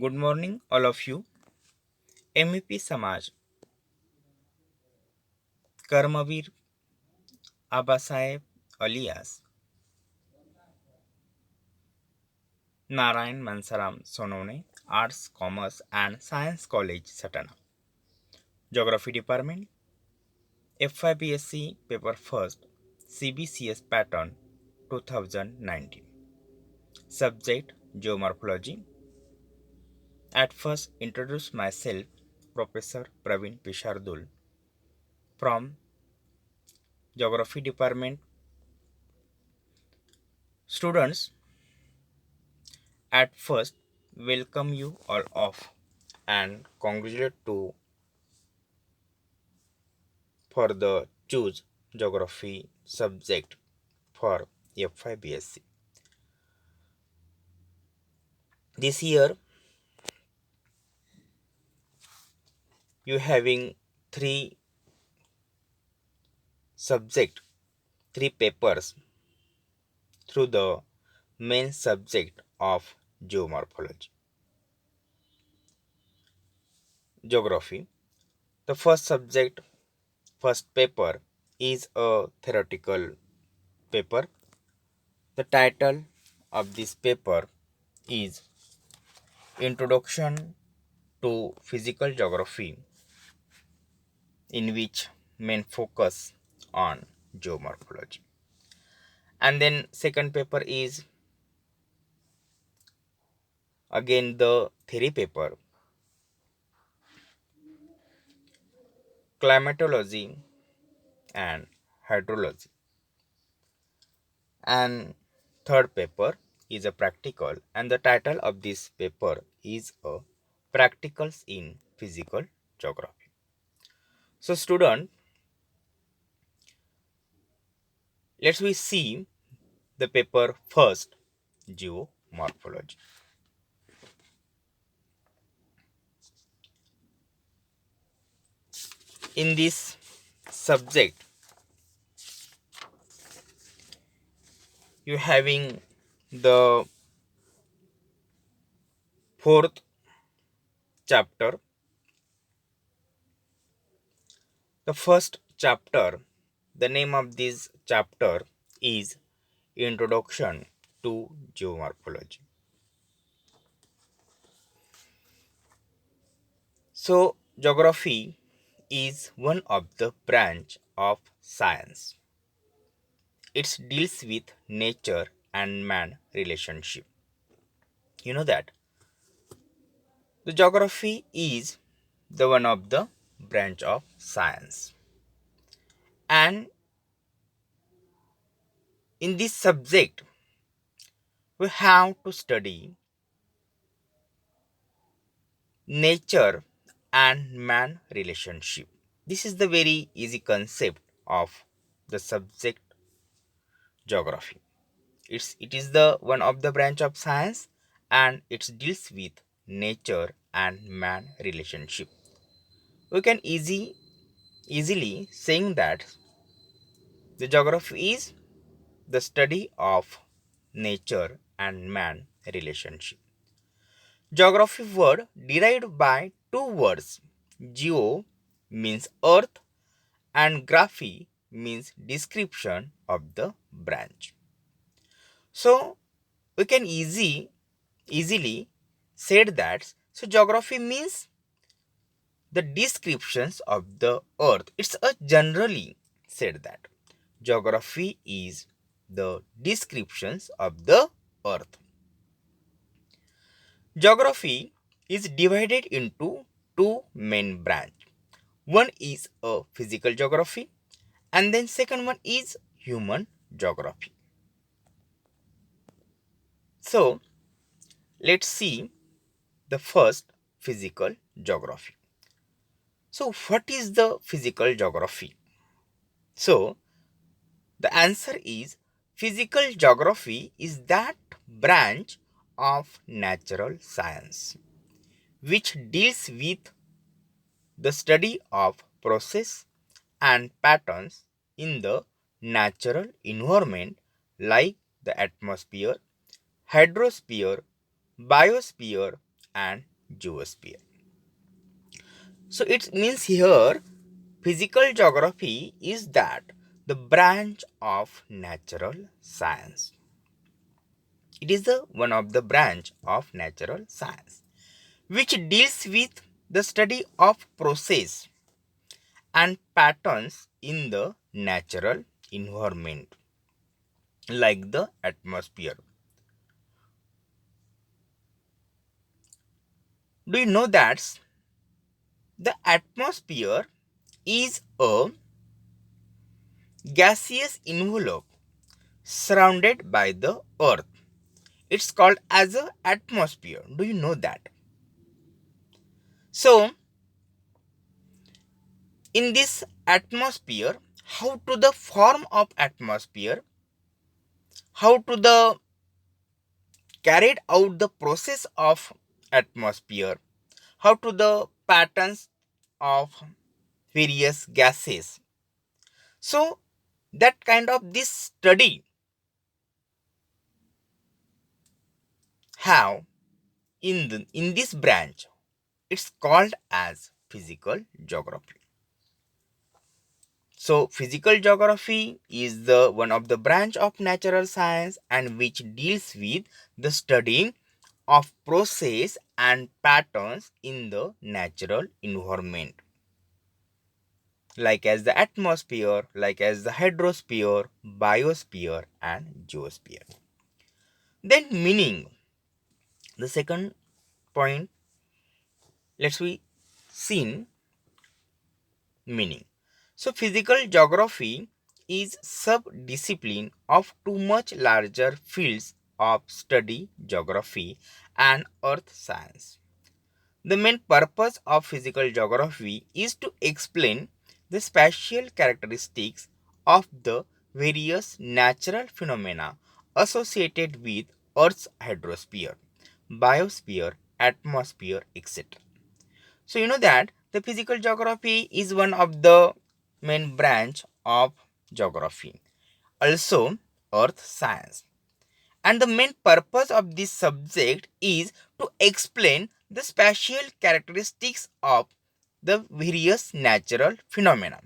Good morning, all of you. MEP Samaj Karmaveer Abasaheb alias Narayan Mansaram Sonawane arts commerce and Science College Satana Geography Department FIBSC Paper First CBCS Pattern 2019 Subject Geomorphology. At first introduce myself, Professor Praveen Pishardul from Geography Department. Students, at first welcome you all of and congratulate to for the choose geography subject for FIBSC. This year you having three subject, three papers through the main subject of geomorphology. Geography. The first subject, first paper is a theoretical paper. The title of this paper is Introduction to Physical Geography, in which main focus on geomorphology. And then second paper is again the theory paper, climatology and hydrology. And third paper is a practical, and the title of this paper is a Practicals in Physical Geography. So student, let's we see the paper first, geomorphology. In this subject, you having the fourth chapter. The first chapter, the name of this chapter is Introduction to Geomorphology. So, geography is one of the branch of science. It deals with nature and man relationship. You know that the geography is the one of the branch of science, and in this subject we have to study nature and man relationship. This is the very easy concept of the subject geography. It is the one of the branch of science, and it deals with nature and man relationship. We can easily saying that the geography is the study of nature and man relationship. Geography word derived by two words. Geo means earth and graphy means description of the branch. So we can easily said that so geography means the descriptions of the earth. It's a generally said that geography is the descriptions of the earth. Geography is divided into two main branch. One is a physical geography, and then second one is human geography. So let's see the first physical geography. So what is the physical geography? So the answer is physical geography is that branch of natural science which deals with the study of process and patterns in the natural environment like the atmosphere, hydrosphere, biosphere, and geosphere. So it means here physical geography is that the branch of natural science. It is the one of the branch of natural science which deals with the study of process and patterns in the natural environment like the atmosphere. Do you know that the atmosphere is a gaseous envelope surrounded by the earth? It's called as a atmosphere. Do you know that? So in this atmosphere, how to the form of atmosphere, how to the carried out the process of atmosphere, how to the patterns of various gases. So that kind of this study have in this branch, it's called as physical geography. So physical geography is the one of the branch of natural science and which deals with the study of process and patterns in the natural environment, like as the atmosphere, like as the hydrosphere, biosphere and geosphere. Then meaning, the second point, let's we see meaning. So physical geography is sub-discipline of two much larger fields of study, geography and earth science. The main purpose of physical geography is to explain the spatial characteristics of the various natural phenomena associated with Earth's hydrosphere, biosphere, atmosphere, etc. So you know that the physical geography is one of the main branch of geography. Also earth science. And the main purpose of this subject is to explain the spatial characteristics of the various natural phenomena.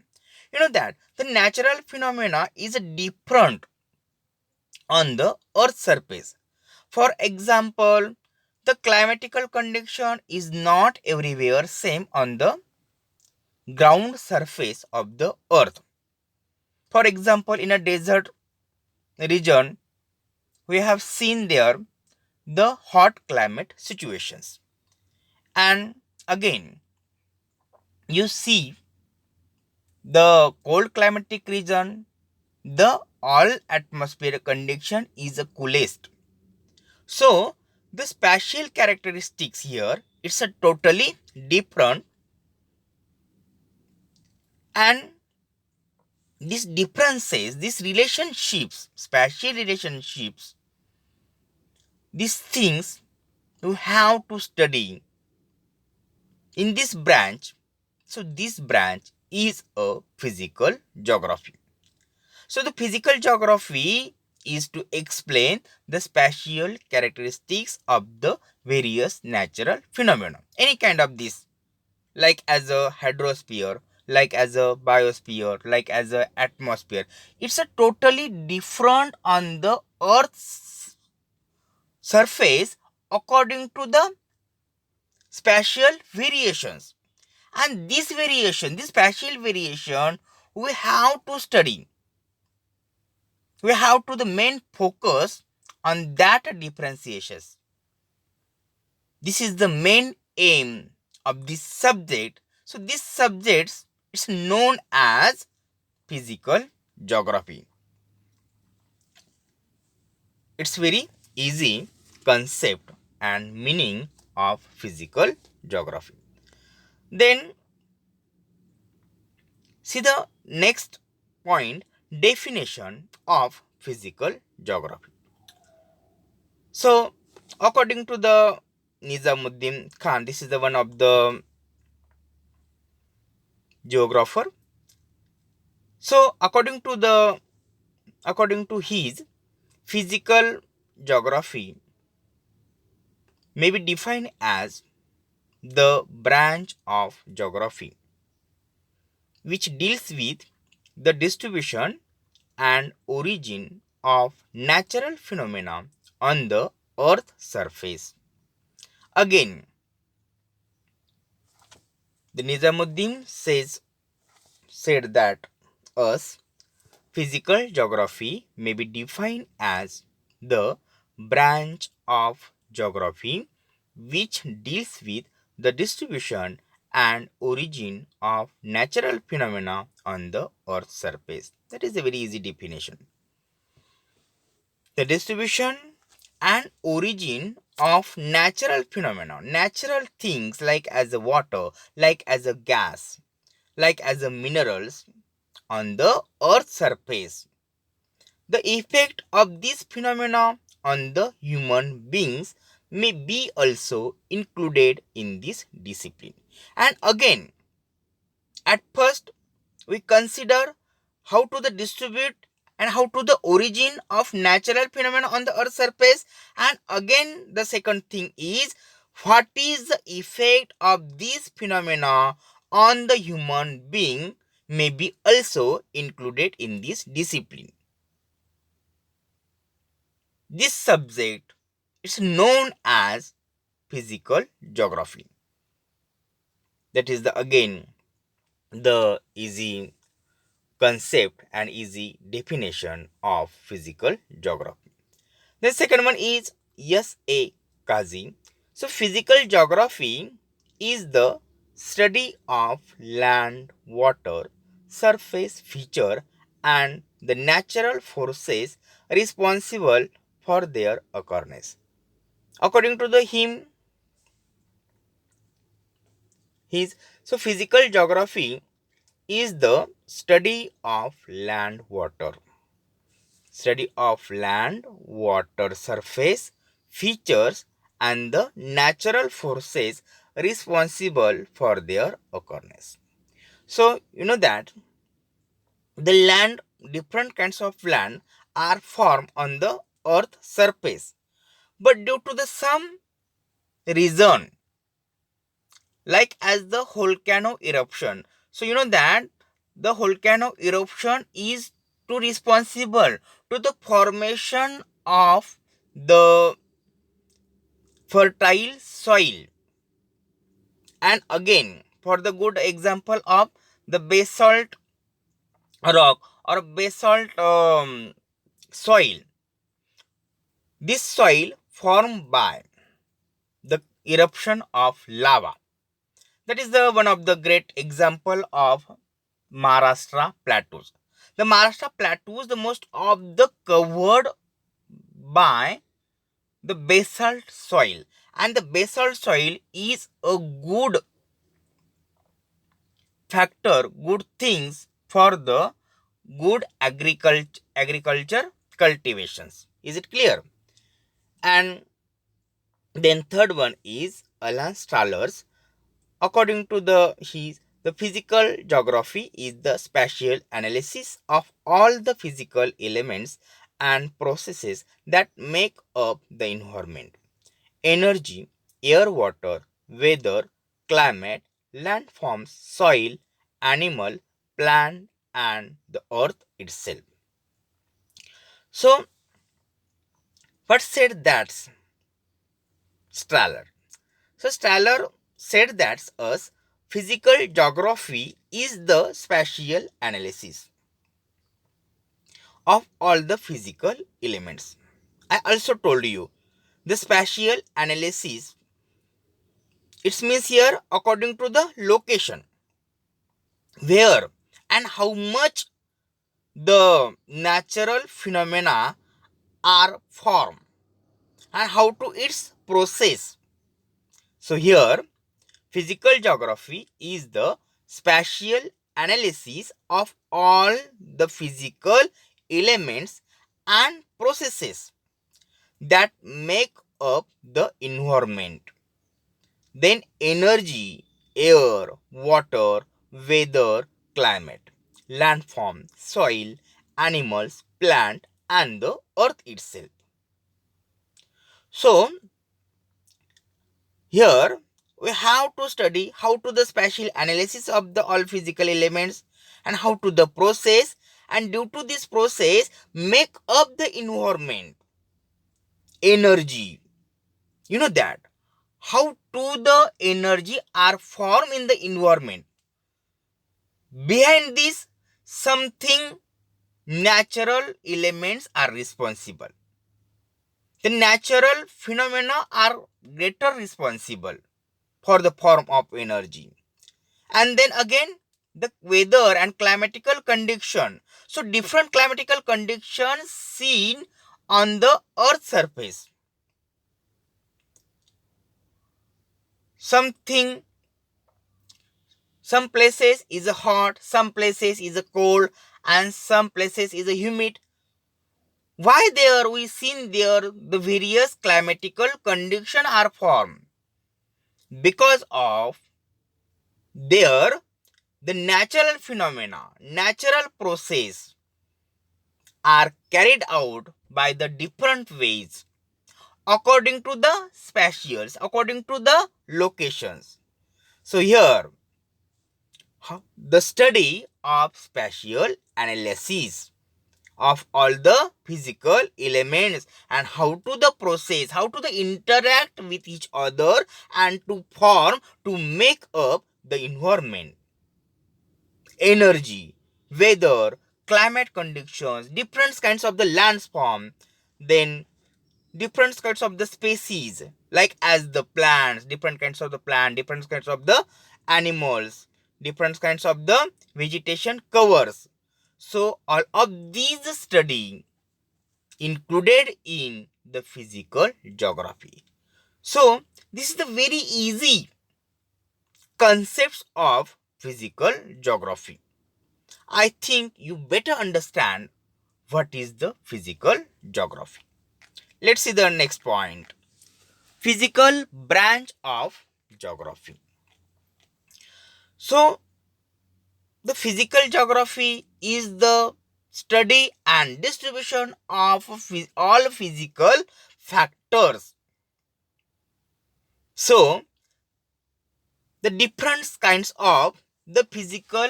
You know that the natural phenomena is different on the earth surface. For example, the climatical condition is not everywhere same on the ground surface of the earth. For example, in a desert region, we have seen there the hot climate situations. And again, you see the cold climatic region, the all atmospheric condition is the coolest. So the spatial characteristics here, it's a totally different, and these differences, these relationships, spatial relationships, these things you have to study in this branch. So this branch is a physical geography. So the physical geography is to explain the spatial characteristics of the various natural phenomena. Any kind of this, like as a hydrosphere, like as a biosphere, like as a atmosphere. It's a totally different on the Earth's surface according to the spatial variations. And this variation, this spatial variation, we have to study. We have to the main focus on that differentiations. This is the main aim of this subject. So this subject is known as physical geography. It's very easy concept and meaning of physical geography. Then see the next point, definition of physical geography. So, according to the Nizamuddin Khan, this is the one of the geographer. So, according to his, physical geography may be defined as the branch of geography which deals with the distribution and origin of natural phenomena on the earth surface. Again, the Nizamuddin said that us physical geography may be defined as the branch of geography which deals with the distribution and origin of natural phenomena on the earth's surface. That is a very easy definition. The distribution and origin of natural phenomena, natural things like as a water, like as a gas, like as a minerals on the earth's surface. The effect of these phenomena on the human beings may be also included in this discipline. And again, at first we consider how to the distribute and how to the origin of natural phenomena on the earth surface, and again the second thing is what is the effect of these phenomena on the human being may be also included in this discipline. This subject is known as physical geography. That is the again the easy concept and easy definition of physical geography. The second one is S.A. Kazi. So physical geography is the study of land, water, surface feature and the natural forces responsible for their occurrence. According to the him, his so physical geography is the study of land, water, surface, features, and the natural forces responsible for their occurrence. So, you know that the land, different kinds of land are formed on the earth surface, but due to the some reason, like as the volcano eruption. So you know that the volcano eruption is to responsible to the formation of the fertile soil, and again for the good example of the basalt rock or basalt soil. This soil formed by the eruption of lava. That is the one of the great example of Maharashtra plateaus. The Maharashtra plateaus, the most of the covered by the basalt soil, and the basalt soil is a good factor, good things for the good agriculture cultivations. Is it clear? And then third one is Alan Strahler's. According to the physical geography is the spatial analysis of all the physical elements and processes that make up the environment. Energy, air, water, weather, climate, landforms, soil, animal, plant, and the earth itself. So, what said that Strahler? So Strahler said that us physical geography is the spatial analysis of all the physical elements. I also told you the spatial analysis, it means here according to the location, where and how much the natural phenomena are formed and how to its process. So here physical geography is the spatial analysis of all the physical elements and processes that make up the environment. Then energy, air, water, weather, climate, landform, soil, animals, plant, and the earth itself. So here we have to study how to the spatial analysis of the all physical elements and how to the process, and due to this process make up the environment energy. You know that how to the energy are formed in the environment. Behind this, something natural elements are responsible. The natural phenomena are greater responsible for the form of energy. And then again, the weather and climatical condition. So different climatical conditions seen on the earth surface. Something, some places is hot, some places is cold, and some places is humid. Why there we seen there the various climatical condition are formed? Because of there the natural phenomena, natural process are carried out by the different ways according to the spatials, according to the locations. So here the study of spatial analysis of all the physical elements and how to the process, how to the interact with each other and to form, to make up the environment, energy, weather, climate conditions, different kinds of the landscape, then different kinds of the species, like as the plants, different kinds of the plant, different kinds of the animals, different kinds of the vegetation covers. So all of these study included in the physical geography. So this is the very easy concepts of physical geography. I think you better understand what is the physical geography. Let's see the next point. Physical branch of geography. So the physical geography is the study and distribution of all physical factors. So the different kinds of the physical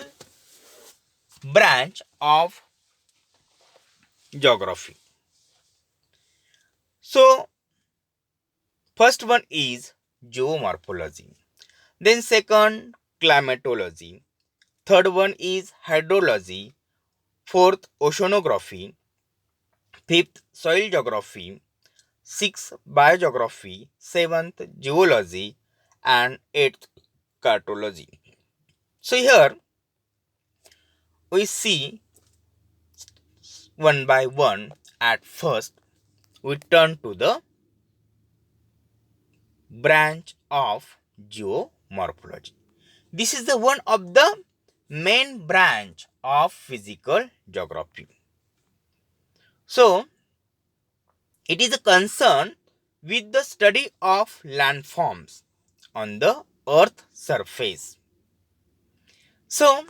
branch of geography. So first one is geomorphology, then second climatology, third one is hydrology, fourth oceanography, fifth soil geography, sixth biogeography, seventh geology, and eighth cartology. So here we see one by one. At first we turn to the branch of geomorphology. This is the one of the main branch of physical geography. So it is a concern with the study of landforms on the earth surface. So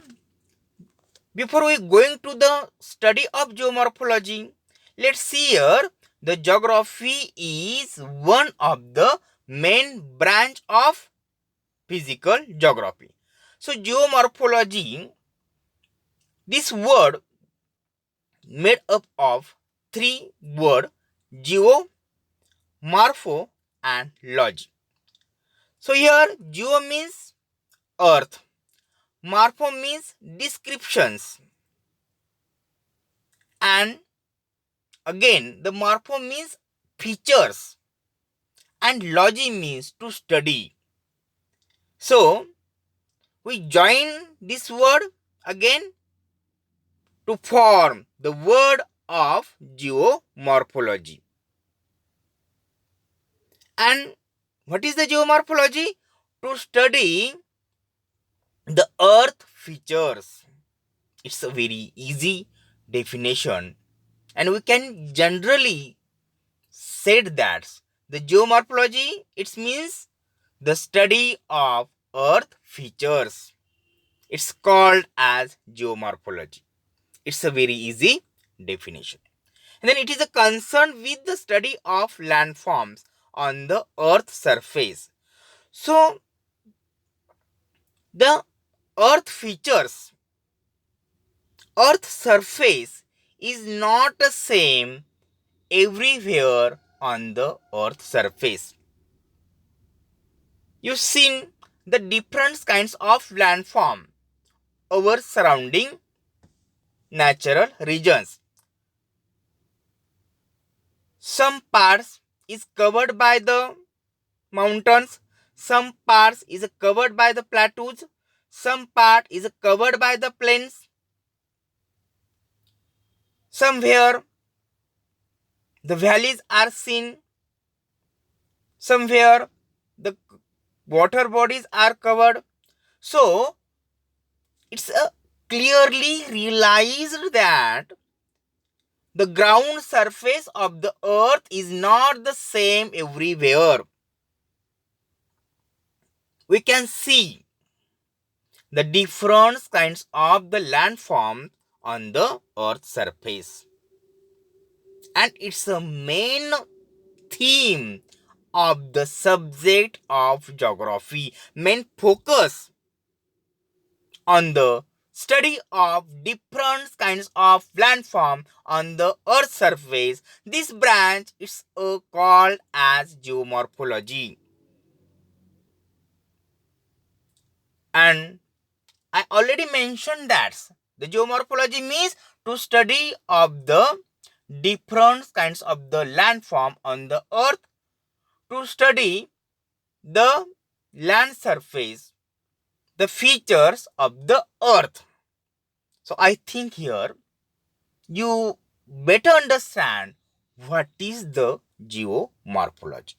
before we going to the study of geomorphology, let's see here the geography is one of the main branch of physical geography. So geomorphology, this word made up of three words: geo, morpho, and logy. So here geo means earth, morpho means descriptions, and again the morpho means features, and logy means to study. So we join this word again to form the word of geomorphology. And what is the geomorphology? To study the earth features. It's a very easy definition, and we can generally say that the geomorphology, it means the study of earth features. It's called as geomorphology. It's a very easy definition. And then it is a concern with the study of landforms on the earth surface. So The earth features, earth surface is not the same everywhere on the earth surface. You've seen the different kinds of landform over surrounding natural regions. Some parts is covered by the mountains, some parts is covered by the plateaus, some part is covered by the plains. Somewhere the valleys are seen, somewhere the water bodies are covered. So it's clearly realized that the ground surface of the earth is not the same everywhere. We can see the different kinds of the landforms on the earth's surface. And it's a main theme of the subject of geography, main focus on the study of different kinds of landform on the earth's surface. This branch is called as geomorphology. And I already mentioned that the geomorphology means to study of the different kinds of the landform on the earth, to study the land surface, the features of the earth. So I think here you better understand what is the geomorphology.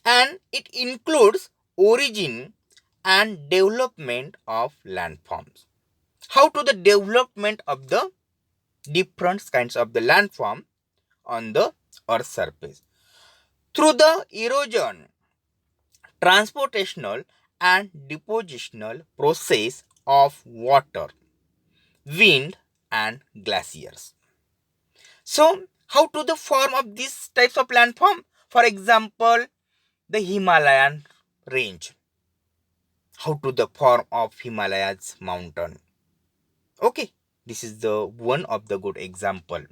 And it includes origin and development of landforms. How to the development of the different kinds of the landform on the earth surface through the erosion, transportational and depositional process of water, wind and glaciers. So how to the form of these types of landform? For example, the Himalayan range. How to the form of Himalayas mountain? Okay, this is the one of the good example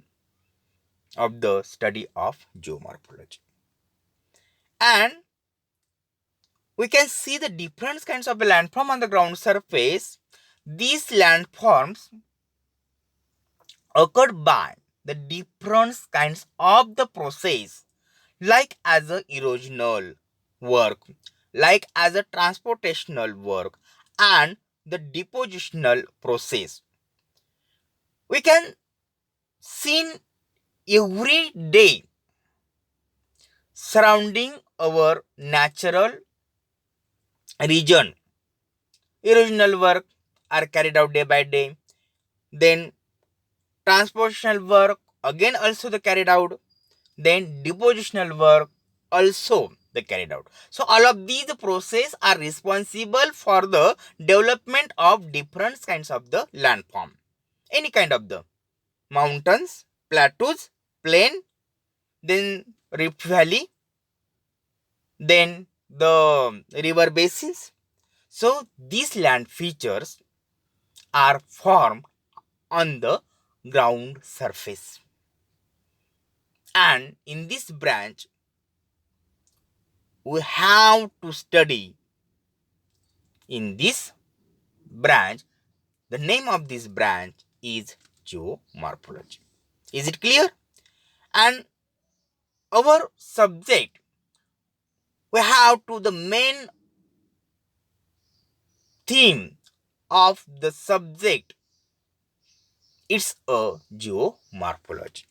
of the study of geomorphology. And we can see the different kinds of landform on the ground surface. These landforms occurred by the different kinds of the process, like as a erosional work, like as a transportational work, and the depositional process. We can see every day surrounding our natural region. Erosional work are carried out day by day. Then transportational work again also the carried out. Then depositional work also the carried out. So all of these processes are responsible for the development of different kinds of the landform. Any kind of the mountains, plateaus, plain, then rift valley, then the river basins. So these land features are formed on the ground surface. And in this branch, we have to study in this branch, the name of this branch is geomorphology. Is it clear? And our subject, we have to the main theme of the subject, it's a geomorphology.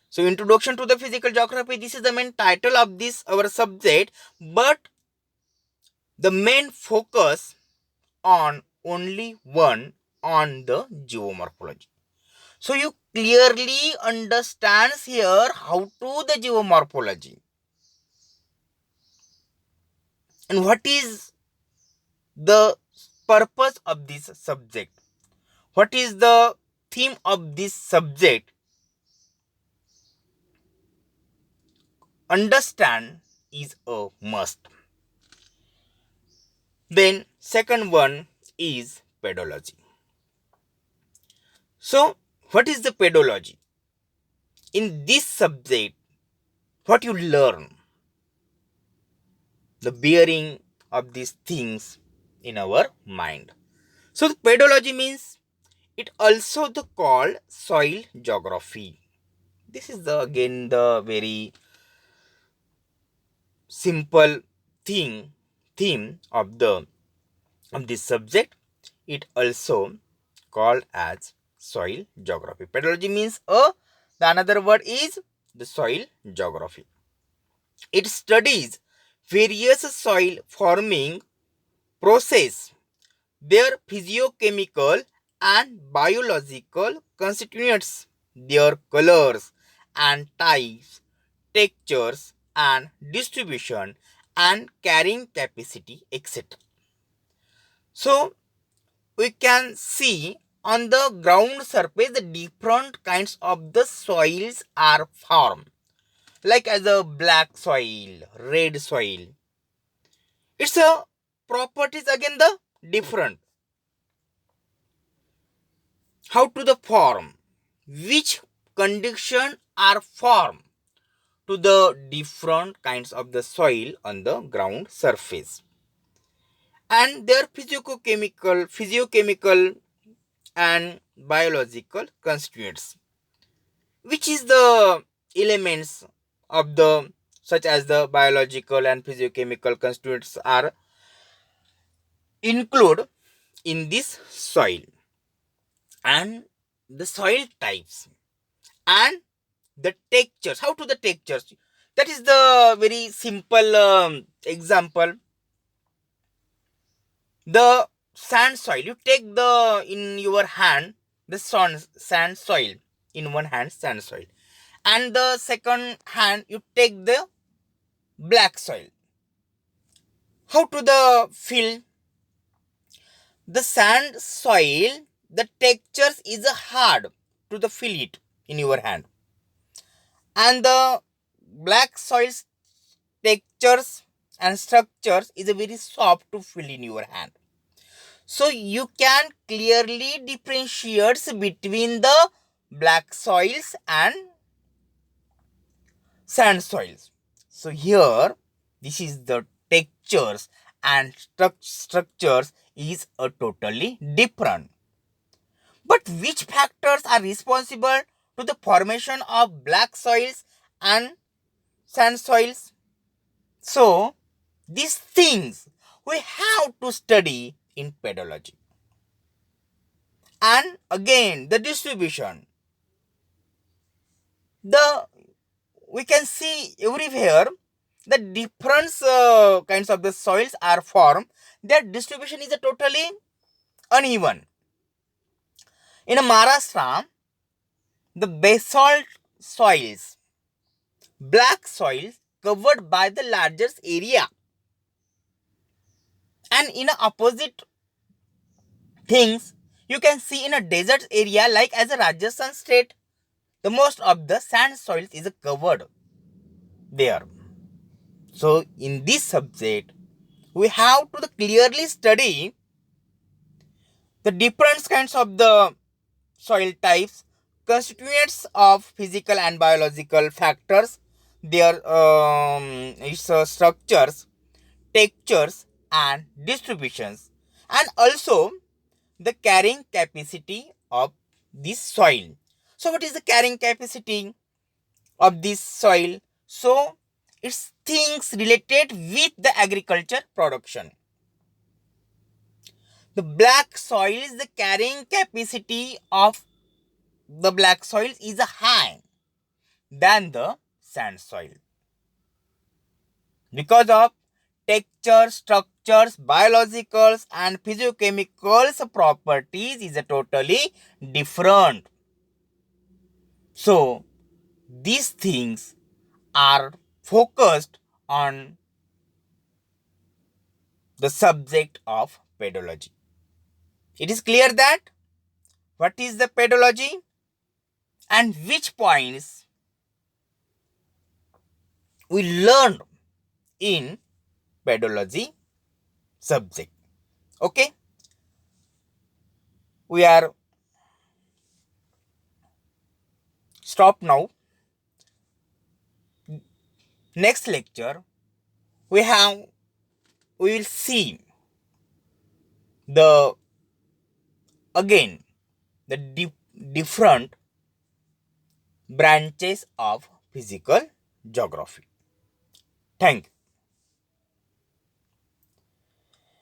So introduction to the physical geography, this is the main title of this our subject, but the main focus on only one on the geomorphology. So you clearly understands here how to the geomorphology and what is the purpose of this subject, what is the theme of this subject. Understand is a must. Then second one is pedology. So what is the pedology? In this subject, what you learn, the bearing of these things in our mind. So the pedology means it also the called soil geography. This is the again the very simple theme of this subject. It also called as soil geography. Pedology means the another word is the soil geography. It studies various soil forming process, their physiochemical and biological constituents, their colors and types, textures and distribution, and carrying capacity, etc. So we can see on the ground surface the different kinds of the soils are formed, like as a black soil, red soil. It's a properties again the different. How to the form, which condition are formed to the different kinds of the soil on the ground surface, and their physiochemical and biological constituents, which is the elements of the such as the biological and physiochemical constituents are included in this soil, and the soil types and the textures. How to the textures? That is the very simple example. The sand soil, you take the in your hand the sand soil, in one hand sand soil, and the second hand you take the black soil. How to the feel the sand soil, the textures is hard to the feel it in your hand, and the black soil's textures and structures is a very soft to feel in your hand. So you can clearly differentiate between the black soils and sand soils. So here this is the textures and structures is a totally different. But which factors are responsible to the formation of black soils and sand soils? So these things we have to study in pedology. And again the distribution, the we can see everywhere the different kinds of the soils are formed, their distribution is a totally uneven. In Maharashtra, the basalt soils, black soils covered by the largest area, and in a opposite things you can see in a desert area like as a Rajasthan state, the most of the sand soils is covered there. So in this subject we have to clearly study the different kinds of the soil types, constituents of physical and biological factors, their structures, textures and distributions, and also the carrying capacity of this soil. So what is the carrying capacity of this soil? So it's things related with the agriculture production. The black soil is the carrying capacity of the black soil is high than the sand soil because of texture, structures, biologicals and physiochemicals properties is totally different. So these things are focused on the subject of pedology. It is clear that what is the pedology and which points we learn in pedology subject. Okay, we are stop now. Next lecture we have we will see the again the different branches of physical geography. Thank you.